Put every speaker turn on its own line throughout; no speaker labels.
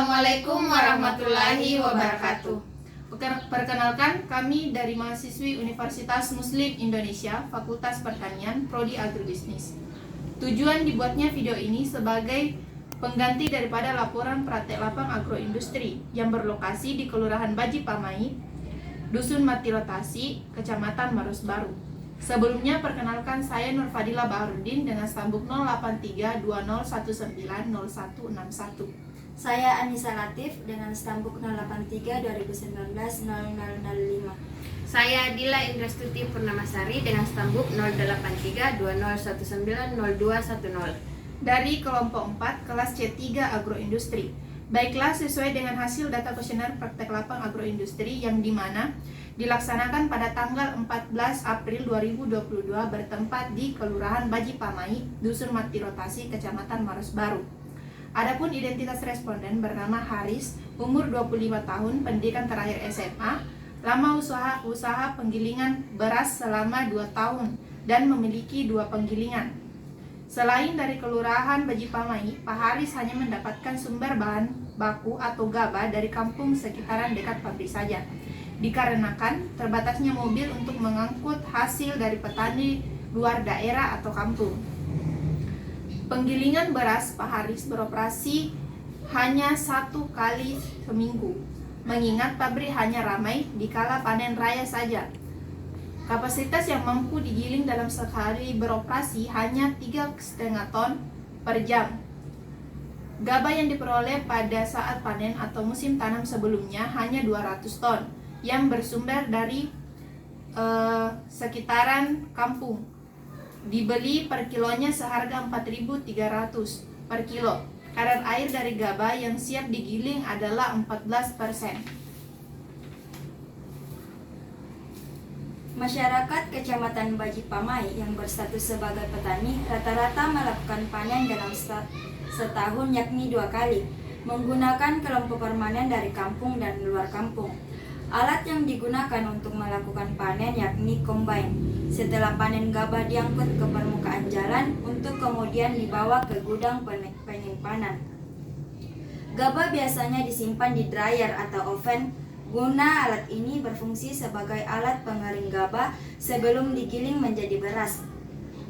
Assalamualaikum warahmatullahi wabarakatuh. Perkenalkan, kami dari mahasiswi Universitas Muslim Indonesia, Fakultas Pertanian, Prodi Agribisnis. Tujuan dibuatnya video ini sebagai pengganti daripada laporan praktek lapang agroindustri yang berlokasi di Kelurahan Baji Pamai, Dusun Matirotasi, Kecamatan Maros Baru. Sebelumnya perkenalkan, saya Nur Fadila Baharudin dengan stambuk 08320190161.
Saya Anissa Latif dengan stambuk 083-2019-0005.
Saya Dila Indrastuti Purnamasari dengan stambuk 083-2019-0210.
Dari kelompok 4 kelas C3 Agroindustri. Baiklah, sesuai dengan hasil data kuesioner praktek lapang agroindustri yang dimana dilaksanakan pada tanggal 14 April 2022 bertempat di Kelurahan Baji Pamai, Dusun Matirotasi, Kecamatan Maros Baru. Adapun identitas responden bernama Haris, umur 25 tahun, pendidikan terakhir SMA, lama usaha penggilingan beras selama 2 tahun dan memiliki 2 penggilingan. Selain dari Kelurahan Baji Pamai, Pak Haris hanya mendapatkan sumber bahan baku atau gabah dari kampung sekitaran dekat pabrik saja, dikarenakan terbatasnya mobil untuk mengangkut hasil dari petani luar daerah atau kampung. Penggilingan beras Pak Haris beroperasi hanya 1 kali seminggu, mengingat pabrik hanya ramai di kala panen raya saja. Kapasitas yang mampu digiling dalam sekali beroperasi hanya 3,5 ton per jam. Gabah yang diperoleh pada saat panen atau musim tanam sebelumnya hanya 200 ton, yang bersumber dari sekitaran kampung. Dibeli per kilonya seharga 4.300 per kilo. Kadar air dari gabah yang siap digiling adalah 14%.
Masyarakat Kecamatan Baji Pamai yang berstatus sebagai petani rata-rata melakukan panen dalam setahun yakni 2 kali, menggunakan kelompok permanen dari kampung dan luar kampung. Alat yang digunakan untuk melakukan panen yakni combine. Setelah panen, gabah diangkut ke permukaan jalan untuk kemudian dibawa ke gudang penyimpanan. Gabah biasanya disimpan di dryer atau oven. Guna alat ini berfungsi sebagai alat pengering gabah sebelum digiling menjadi beras.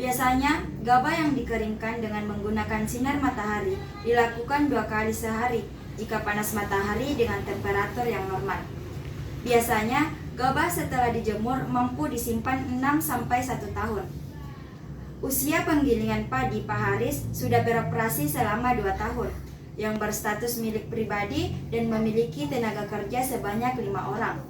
Biasanya, gabah yang dikeringkan dengan menggunakan sinar matahari dilakukan 2 kali sehari jika panas matahari dengan temperatur yang normal. Biasanya, gabah setelah dijemur mampu disimpan 6-1 tahun. Usia penggilingan padi Pak Haris sudah beroperasi selama 2 tahun, yang berstatus milik pribadi dan memiliki tenaga kerja sebanyak 5 orang.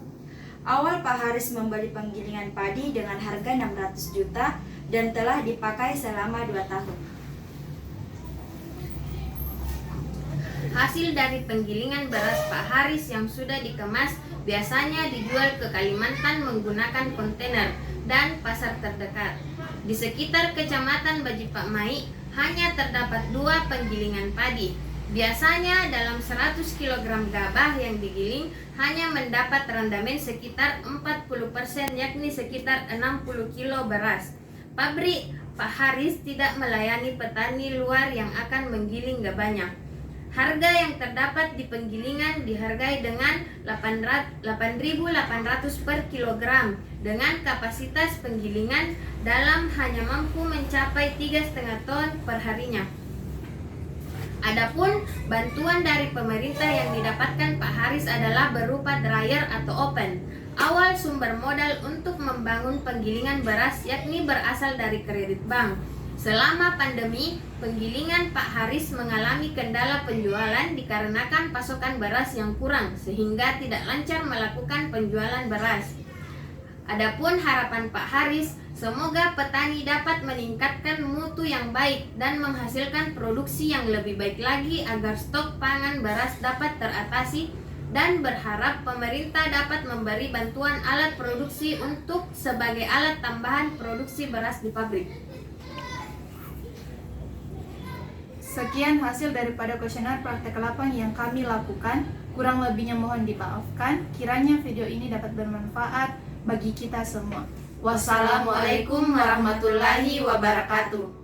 Awal Pak Haris membeli penggilingan padi dengan harga 600 juta dan telah dipakai selama 2 tahun.
Hasil dari penggilingan beras Pak Haris yang sudah dikemas biasanya dijual ke Kalimantan menggunakan kontainer dan pasar terdekat. Di sekitar Kecamatan Baji Pamai hanya terdapat 2 penggilingan padi. Biasanya dalam 100 kg gabah yang digiling hanya mendapat rendamen sekitar 40%, yakni sekitar 60 kg beras. Pabrik Pak Haris tidak melayani petani luar yang akan menggiling gabahnya. Harga yang terdapat di penggilingan dihargai dengan 8.800 per kilogram dengan kapasitas penggilingan dalam hanya mampu mencapai 3,5 ton per harinya. Adapun bantuan dari pemerintah yang didapatkan Pak Haris adalah berupa dryer atau oven. Awal sumber modal untuk membangun penggilingan beras yakni berasal dari kredit bank. Selama pandemi, penggilingan Pak Haris mengalami kendala penjualan dikarenakan pasokan beras yang kurang sehingga tidak lancar melakukan penjualan beras. Adapun harapan Pak Haris, semoga petani dapat meningkatkan mutu yang baik dan menghasilkan produksi yang lebih baik lagi agar stok pangan beras dapat teratasi, dan berharap pemerintah dapat memberi bantuan alat produksi untuk sebagai alat tambahan produksi beras di pabrik.
Sekian hasil daripada kuesioner praktek lapang yang kami lakukan. Kurang lebihnya mohon dimaafkan. Kiranya video ini dapat bermanfaat bagi kita semua. Wassalamualaikum warahmatullahi wabarakatuh.